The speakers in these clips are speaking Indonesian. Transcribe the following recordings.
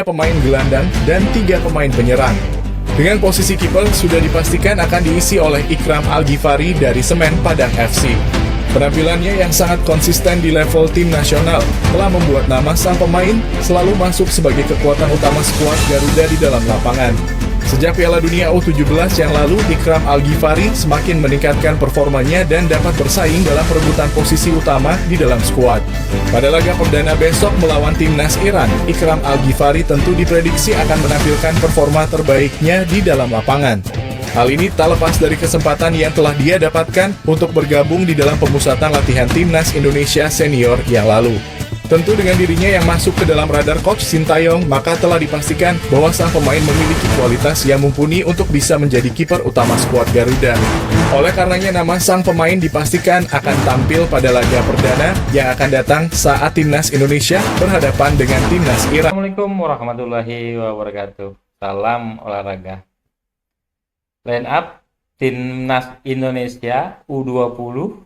pemain gelandang, dan 3 pemain penyerang. Dengan posisi kiper sudah dipastikan akan diisi oleh Ikram Al-Ghifari dari Semen Padang FC. Penampilannya yang sangat konsisten di level tim nasional telah membuat nama sang pemain selalu masuk sebagai kekuatan utama skuad Garuda di dalam lapangan. Sejak Piala Dunia U17 yang lalu, Ikram Al-Ghifari semakin meningkatkan performanya dan dapat bersaing dalam perebutan posisi utama di dalam skuad. Pada laga perdana besok melawan timnas Iran, Ikram Al-Ghifari tentu diprediksi akan menampilkan performa terbaiknya di dalam lapangan. Hal ini tak lepas dari kesempatan yang telah dia dapatkan untuk bergabung di dalam pemusatan latihan timnas Indonesia senior yang lalu. Tentu dengan dirinya yang masuk ke dalam radar Coach Sintayong, maka telah dipastikan bahwa sang pemain memiliki kualitas yang mumpuni untuk bisa menjadi kiper utama skuad Garuda. Oleh karenanya nama sang pemain dipastikan akan tampil pada laga perdana yang akan datang saat timnas Indonesia berhadapan dengan timnas Iran. Assalamualaikum warahmatullahi wabarakatuh. Salam olahraga. Line up timnas Indonesia U20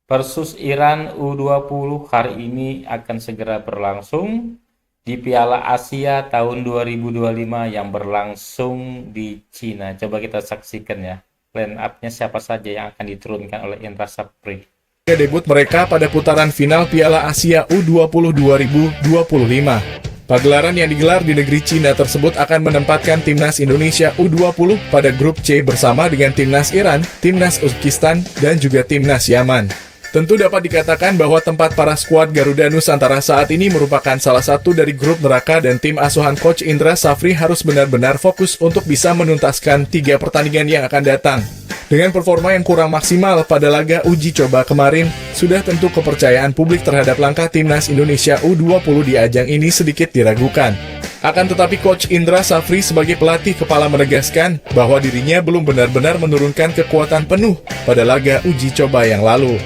versus Iran U20 hari ini akan segera berlangsung di Piala Asia tahun 2025 yang berlangsung di Cina. Coba kita saksikan ya, line up-nya siapa saja yang akan diturunkan oleh Indra Sapri. Debut mereka pada putaran final Piala Asia U20 2025. Pagelaran yang digelar di negeri Cina tersebut akan menempatkan timnas Indonesia U20 pada grup C bersama dengan timnas Iran, timnas Uzbekistan, dan juga timnas Yaman. Tentu dapat dikatakan bahwa tempat para skuad Garuda Nusantara saat ini merupakan salah satu dari grup neraka dan tim asuhan Coach Indra Sapri harus benar-benar fokus untuk bisa menuntaskan 3 pertandingan yang akan datang. Dengan performa yang kurang maksimal pada laga uji coba kemarin, sudah tentu kepercayaan publik terhadap langkah timnas Indonesia U20 di ajang ini sedikit diragukan. Akan tetapi Coach Indra Sapri sebagai pelatih kepala menegaskan bahwa dirinya belum benar-benar menurunkan kekuatan penuh pada laga uji coba yang lalu.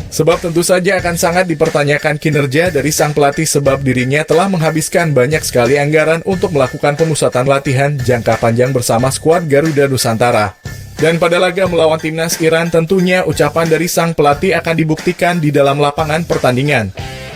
Sebab tentu saja akan sangat dipertanyakan kinerja dari sang pelatih sebab dirinya telah menghabiskan banyak sekali anggaran untuk melakukan pemusatan latihan jangka panjang bersama skuad Garuda Nusantara. Dan pada laga melawan timnas Iran tentunya ucapan dari sang pelatih akan dibuktikan di dalam lapangan pertandingan.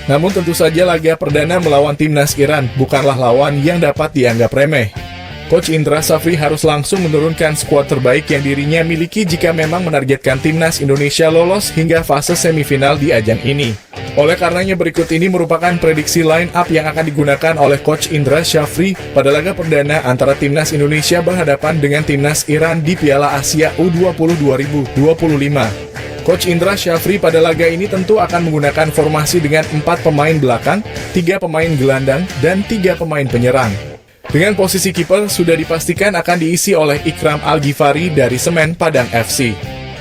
Namun tentu saja laga perdana melawan timnas Iran bukanlah lawan yang dapat dianggap remeh. Coach Indra Sapri harus langsung menurunkan skuad terbaik yang dirinya miliki jika memang menargetkan timnas Indonesia lolos hingga fase semifinal di ajang ini. Oleh karenanya berikut ini merupakan prediksi line up yang akan digunakan oleh Coach Indra Sapri pada laga perdana antara timnas Indonesia berhadapan dengan timnas Iran di Piala Asia U20 2025. Coach Indra Sapri pada laga ini tentu akan menggunakan formasi dengan 4 pemain belakang, 3 pemain gelandang, dan 3 pemain penyerang. Dengan posisi kiper sudah dipastikan akan diisi oleh Ikram Al-Ghifari dari Semen Padang FC.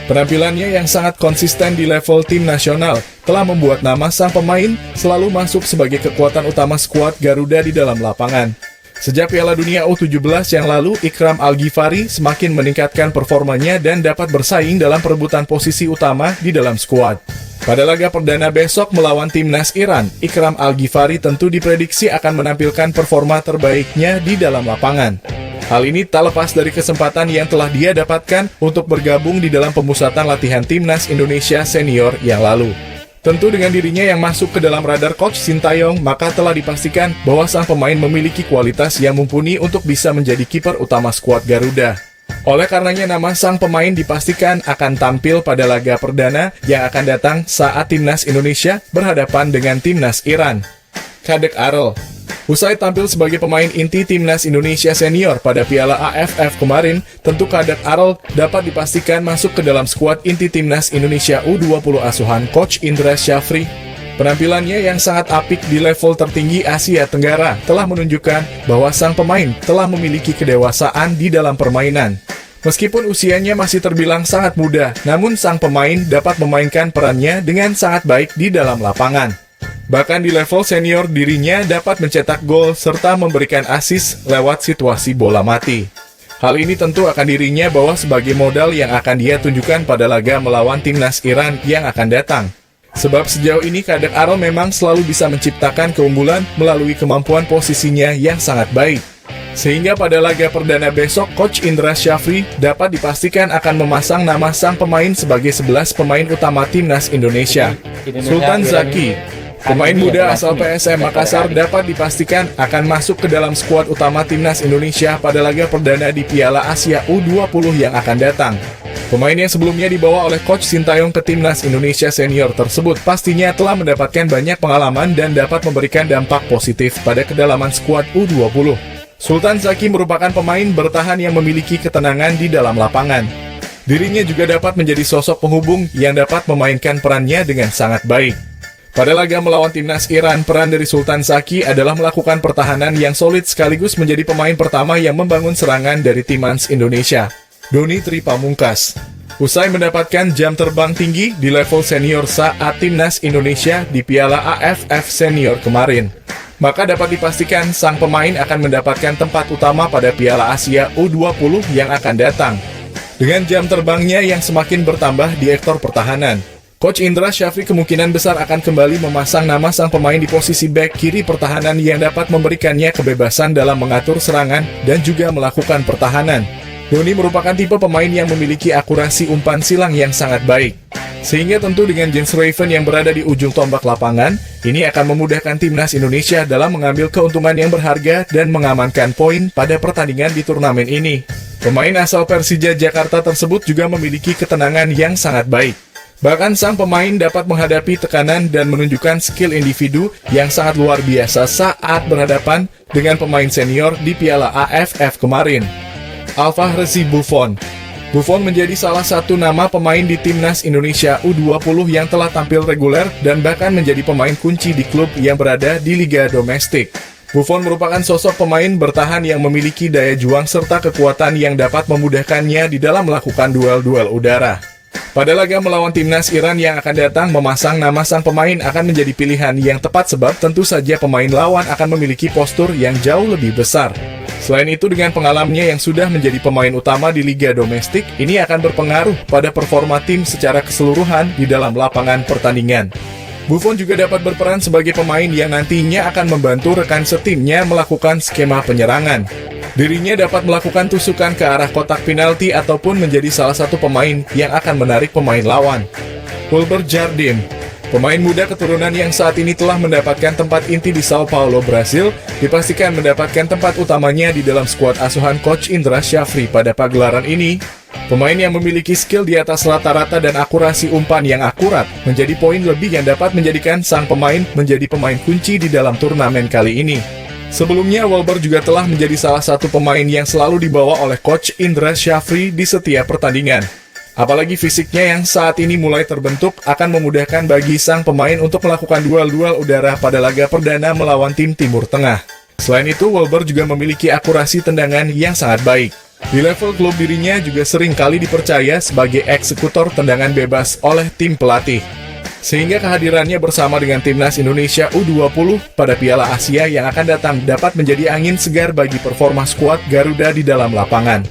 Penampilannya yang sangat konsisten di level tim nasional telah membuat nama sang pemain selalu masuk sebagai kekuatan utama skuad Garuda di dalam lapangan. Sejak Piala Dunia U17 yang lalu, Ikram Al-Ghifari semakin meningkatkan performanya dan dapat bersaing dalam perebutan posisi utama di dalam skuad. Pada laga perdana besok melawan timnas Iran, Ikram Al-Ghifari tentu diprediksi akan menampilkan performa terbaiknya di dalam lapangan. Hal ini tak lepas dari kesempatan yang telah dia dapatkan untuk bergabung di dalam pemusatan latihan timnas Indonesia senior yang lalu. Tentu dengan dirinya yang masuk ke dalam radar Coach Sintayong, maka telah dipastikan bahwa sang pemain memiliki kualitas yang mumpuni untuk bisa menjadi kiper utama skuad Garuda. Oleh karenanya nama sang pemain dipastikan akan tampil pada laga perdana yang akan datang saat timnas Indonesia berhadapan dengan timnas Iran. Kadek Arel. Usai tampil sebagai pemain inti timnas Indonesia senior pada Piala AFF kemarin, tentu Kadek Arel dapat dipastikan masuk ke dalam skuad inti timnas Indonesia U20 asuhan Coach Indra Sapri. Penampilannya yang sangat apik di level tertinggi Asia Tenggara telah menunjukkan bahwa sang pemain telah memiliki kedewasaan di dalam permainan. Meskipun usianya masih terbilang sangat muda, namun sang pemain dapat memainkan perannya dengan sangat baik di dalam lapangan. Bahkan di level senior dirinya dapat mencetak gol serta memberikan assist lewat situasi bola mati. Hal ini tentu akan dirinya bawa sebagai modal yang akan dia tunjukkan pada laga melawan timnas Iran yang akan datang. Sebab sejauh ini Kadek Arel memang selalu bisa menciptakan keunggulan melalui kemampuan posisinya yang sangat baik. Sehingga pada laga perdana besok, Coach Indra Sapri dapat dipastikan akan memasang nama sang pemain sebagai 11 pemain utama timnas Indonesia. Sultan Zaki, Pemain muda asal PSM Makassar dapat dipastikan akan masuk ke dalam skuad utama timnas Indonesia pada laga perdana di Piala Asia U20 yang akan datang. Pemain yang sebelumnya dibawa oleh Coach Sintayong ke timnas Indonesia senior tersebut pastinya telah mendapatkan banyak pengalaman dan dapat memberikan dampak positif pada kedalaman skuad U20. Sultan Zaki merupakan pemain bertahan yang memiliki ketenangan di dalam lapangan. Dirinya juga dapat menjadi sosok penghubung yang dapat memainkan perannya dengan sangat baik. Pada laga melawan timnas Iran, peran dari Sultan Zaki adalah melakukan pertahanan yang solid sekaligus menjadi pemain pertama yang membangun serangan dari timnas Indonesia. Doni Tri Pamungkas. Usai mendapatkan jam terbang tinggi di level senior saat timnas Indonesia di Piala AFF Senior kemarin, maka dapat dipastikan sang pemain akan mendapatkan tempat utama pada Piala Asia U20 yang akan datang. Dengan jam terbangnya yang semakin bertambah di sektor pertahanan, Coach Indra Syafri kemungkinan besar akan kembali memasang nama sang pemain di posisi bek kiri pertahanan yang dapat memberikannya kebebasan dalam mengatur serangan dan juga melakukan pertahanan. Doni merupakan tipe pemain yang memiliki akurasi umpan silang yang sangat baik. Sehingga tentu dengan Jens Raven yang berada di ujung tombak lapangan, ini akan memudahkan timnas Indonesia dalam mengambil keuntungan yang berharga dan mengamankan poin pada pertandingan di turnamen ini. Pemain asal Persija Jakarta tersebut juga memiliki ketenangan yang sangat baik. Bahkan sang pemain dapat menghadapi tekanan dan menunjukkan skill individu yang sangat luar biasa saat berhadapan dengan pemain senior di Piala AFF kemarin. Alfahri Buffon. Buffon menjadi salah satu nama pemain di timnas Indonesia U20 yang telah tampil reguler dan bahkan menjadi pemain kunci di klub yang berada di liga domestik. Buffon merupakan sosok pemain bertahan yang memiliki daya juang serta kekuatan yang dapat memudahkannya di dalam melakukan duel-duel udara. Pada laga melawan timnas Iran yang akan datang, memasang nama sang pemain akan menjadi pilihan yang tepat sebab tentu saja pemain lawan akan memiliki postur yang jauh lebih besar. Selain itu, dengan pengalamannya yang sudah menjadi pemain utama di liga domestik, ini akan berpengaruh pada performa tim secara keseluruhan di dalam lapangan pertandingan. Buffon juga dapat berperan sebagai pemain yang nantinya akan membantu rekan setimnya melakukan skema penyerangan. Dirinya dapat melakukan tusukan ke arah kotak penalti ataupun menjadi salah satu pemain yang akan menarik pemain lawan. Wilber Jardim. Pemain muda keturunan yang saat ini telah mendapatkan tempat inti di Sao Paulo, Brasil, dipastikan mendapatkan tempat utamanya di dalam skuad asuhan Coach Indra Syafri pada pagelaran ini. Pemain yang memiliki skill di atas rata-rata dan akurasi umpan yang akurat menjadi poin lebih yang dapat menjadikan sang pemain menjadi pemain kunci di dalam turnamen kali ini. Sebelumnya, Wilber juga telah menjadi salah satu pemain yang selalu dibawa oleh Coach Indra Syafri di setiap pertandingan. Apalagi fisiknya yang saat ini mulai terbentuk akan memudahkan bagi sang pemain untuk melakukan duel-duel udara pada laga perdana melawan tim Timur Tengah. Selain itu, Wilber juga memiliki akurasi tendangan yang sangat baik. Di level klub, dirinya juga sering kali dipercaya sebagai eksekutor tendangan bebas oleh tim pelatih. Sehingga kehadirannya bersama dengan timnas Indonesia U20 pada Piala Asia yang akan datang dapat menjadi angin segar bagi performa skuad Garuda di dalam lapangan.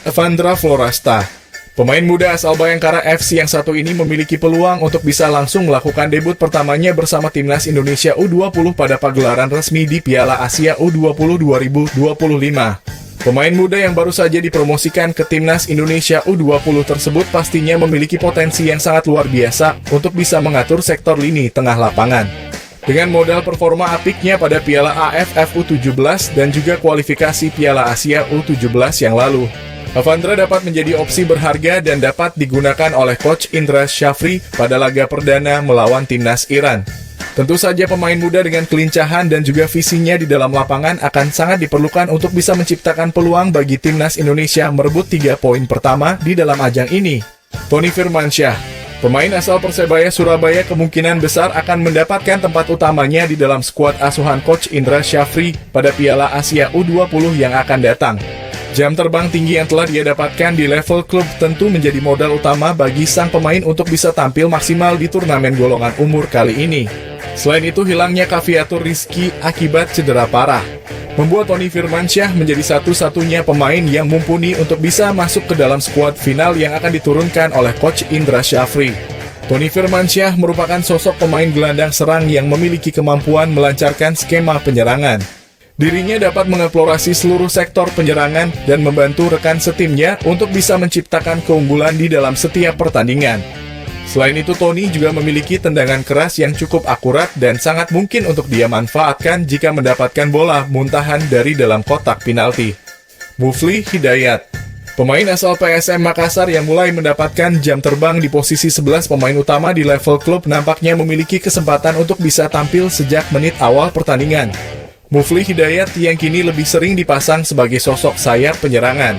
Evandra Florasta. Pemain muda asal Bayangkara FC yang satu ini memiliki peluang untuk bisa langsung melakukan debut pertamanya bersama timnas Indonesia U20 pada pagelaran resmi di Piala Asia U20 2025. Pemain muda yang baru saja dipromosikan ke timnas Indonesia U20 tersebut pastinya memiliki potensi yang sangat luar biasa untuk bisa mengatur sektor lini tengah lapangan. Dengan modal performa apiknya pada Piala AFF U17 dan juga kualifikasi Piala Asia U17 yang lalu, Evandra dapat menjadi opsi berharga dan dapat digunakan oleh Coach Indra Syafri pada laga perdana melawan timnas Iran. Tentu saja pemain muda dengan kelincahan dan juga visinya di dalam lapangan akan sangat diperlukan untuk bisa menciptakan peluang bagi timnas Indonesia merebut 3 poin pertama di dalam ajang ini. Tony Firmansyah. Pemain asal Persebaya Surabaya kemungkinan besar akan mendapatkan tempat utamanya di dalam skuad asuhan Coach Indra Syafri pada Piala Asia U20 yang akan datang. Jam terbang tinggi yang telah dia dapatkan di level klub tentu menjadi modal utama bagi sang pemain untuk bisa tampil maksimal di turnamen golongan umur kali ini. Selain itu, hilangnya Kaviatur Rizky akibat cedera parah membuat Tony Firmansyah menjadi satu-satunya pemain yang mumpuni untuk bisa masuk ke dalam skuad final yang akan diturunkan oleh Coach Indra Syafri. Tony Firmansyah merupakan sosok pemain gelandang serang yang memiliki kemampuan melancarkan skema penyerangan. Dirinya dapat mengeksplorasi seluruh sektor penyerangan dan membantu rekan setimnya untuk bisa menciptakan keunggulan di dalam setiap pertandingan. Selain itu, Toni juga memiliki tendangan keras yang cukup akurat dan sangat mungkin untuk dia manfaatkan jika mendapatkan bola muntahan dari dalam kotak penalti. Mufli Hidayat, pemain asal PSM Makassar yang mulai mendapatkan jam terbang di posisi 11 pemain utama di level klub, nampaknya memiliki kesempatan untuk bisa tampil sejak menit awal pertandingan. Mufli Hidayat yang kini lebih sering dipasang sebagai sosok sayap penyerangan,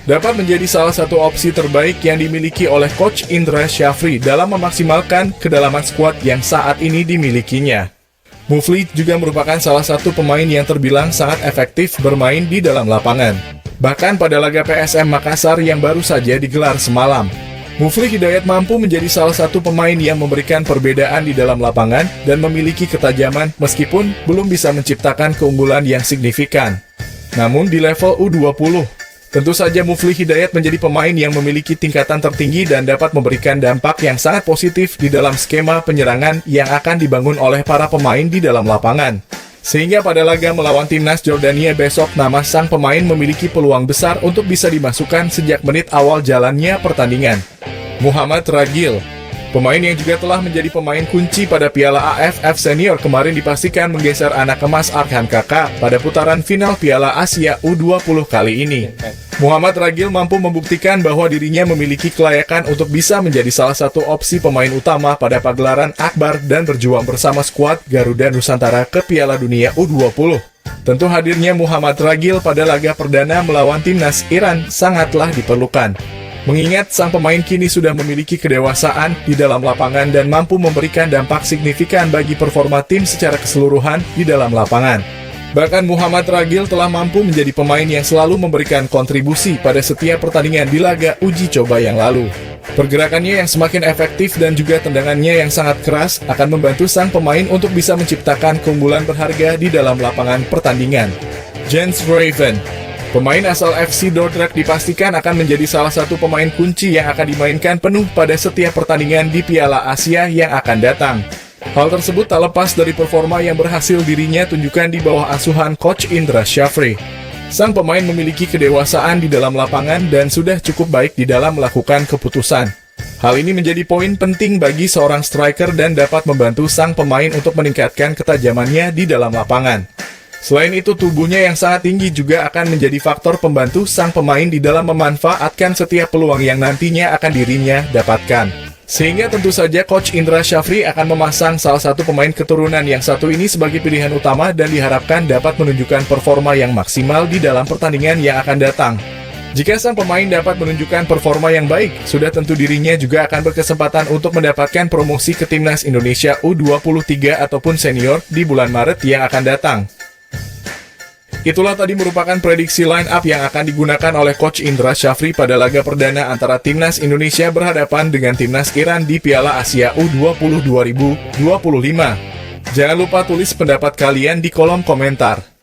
dapat menjadi salah satu opsi terbaik yang dimiliki oleh Coach Indra Syafri dalam memaksimalkan kedalaman skuad yang saat ini dimilikinya. Mufli juga merupakan salah satu pemain yang terbilang sangat efektif bermain di dalam lapangan. Bahkan pada laga PSM Makassar yang baru saja digelar semalam, Mufli Hidayat mampu menjadi salah satu pemain yang memberikan perbedaan di dalam lapangan dan memiliki ketajaman meskipun belum bisa menciptakan keunggulan yang signifikan. Namun di level U20, tentu saja Mufli Hidayat menjadi pemain yang memiliki tingkatan tertinggi dan dapat memberikan dampak yang sangat positif di dalam skema penyerangan yang akan dibangun oleh para pemain di dalam lapangan. Sehingga pada laga melawan timnas Jordania besok, nama sang pemain memiliki peluang besar untuk bisa dimasukkan sejak menit awal jalannya pertandingan. Muhammad Ragil, pemain yang juga telah menjadi pemain kunci pada Piala AFF Senior kemarin, dipastikan menggeser anak emas Arhan Kakak pada putaran final Piala Asia U20 kali ini. Muhammad Ragil mampu membuktikan bahwa dirinya memiliki kelayakan untuk bisa menjadi salah satu opsi pemain utama pada pagelaran akbar dan berjuang bersama skuad Garuda Nusantara ke Piala Dunia U20. Tentu hadirnya Muhammad Ragil pada laga perdana melawan timnas Iran sangatlah diperlukan, mengingat sang pemain kini sudah memiliki kedewasaan di dalam lapangan dan mampu memberikan dampak signifikan bagi performa tim secara keseluruhan di dalam lapangan. Bahkan Muhammad Ragil telah mampu menjadi pemain yang selalu memberikan kontribusi pada setiap pertandingan di laga uji coba yang lalu. Pergerakannya yang semakin efektif dan juga tendangannya yang sangat keras akan membantu sang pemain untuk bisa menciptakan keunggulan berharga di dalam lapangan pertandingan. Jens Raven, pemain asal FC Dordrecht, dipastikan akan menjadi salah satu pemain kunci yang akan dimainkan penuh pada setiap pertandingan di Piala Asia yang akan datang. Hal tersebut tak lepas dari performa yang berhasil dirinya tunjukkan di bawah asuhan Coach Indra Syafri. Sang pemain memiliki kedewasaan di dalam lapangan dan sudah cukup baik di dalam melakukan keputusan. Hal ini menjadi poin penting bagi seorang striker dan dapat membantu sang pemain untuk meningkatkan ketajamannya di dalam lapangan. Selain itu, tubuhnya yang sangat tinggi juga akan menjadi faktor pembantu sang pemain di dalam memanfaatkan setiap peluang yang nantinya akan dirinya dapatkan. Sehingga tentu saja Coach Indra Syafri akan memasang salah satu pemain keturunan yang satu ini sebagai pilihan utama dan diharapkan dapat menunjukkan performa yang maksimal di dalam pertandingan yang akan datang. Jika sang pemain dapat menunjukkan performa yang baik, sudah tentu dirinya juga akan berkesempatan untuk mendapatkan promosi ke Timnas Indonesia U23 ataupun senior di bulan Maret yang akan datang. Itulah tadi merupakan prediksi line up yang akan digunakan oleh Coach Indra Syafri pada laga perdana antara Timnas Indonesia berhadapan dengan Timnas Iran di Piala Asia U20 2025. Jangan lupa tulis pendapat kalian di kolom komentar.